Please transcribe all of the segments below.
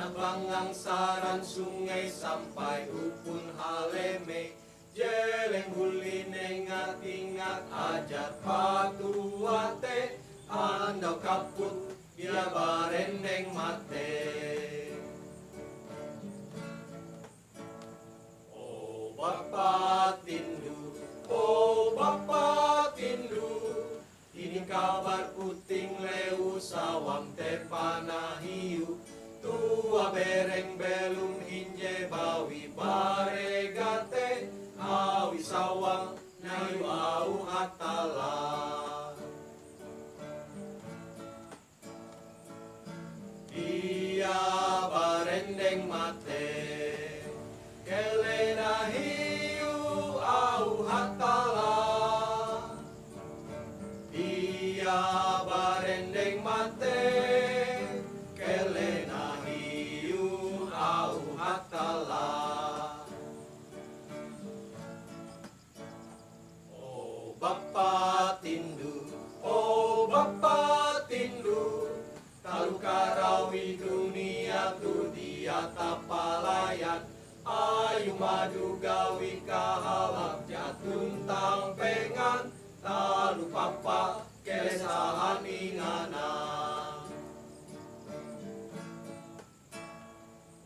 Nablangang saran sungai sampai upun haleme, jeleng huli nengat-ingat ajat patuate, andau kaput dia barendeng mate. Oh Bapa Tindu, oh Bapa Tindu, ini kabar puting leu sawang te panahiu, tua bereng belum hinje bawi baregate, awi sawang nayu au hatala. Dia barendeng mate, kelena hiu au hatala. Dia barendeng mate, kelena hiu au hatala. Oh Bapa Tindu, oh Bapa Tindu, talu karawi dunia tu dia tapalayan, ayu madu gawi kahalap jatun tampengan, talu papa kesahan ingana.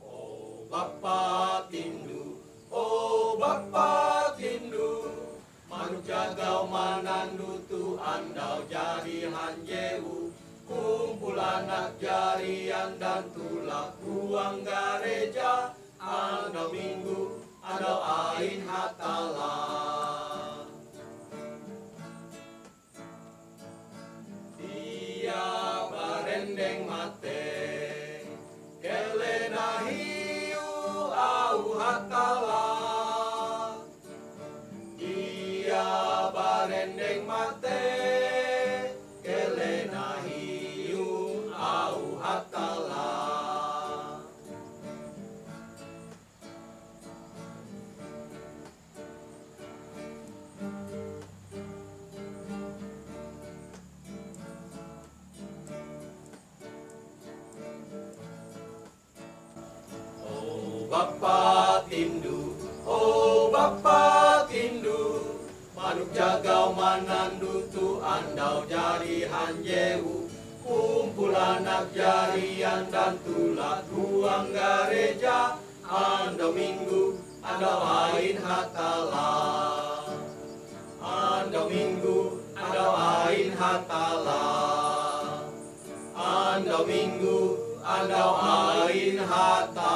Oh Bapa Tindu, oh Bapa Tindu, manuk jagau manandu tu andau jadi hanjeu, kumpul anak jarian dan tulak ruang gereja, andau minggu, andau ain hatala. Dia barendeng mate, kelena hiu au hatala. Dia barendeng mate, kelena hiu au hatala. Oh Bapa Tindu, oh Bapa Tindu, manuk jagau manandu tu andau jadi hanjeu, kumpul anak jarian dan tulak ruang gereja, andau minggu, andau ain hatala. Andau minggu, andau ain hatala. Andau minggu, andau ain hatala.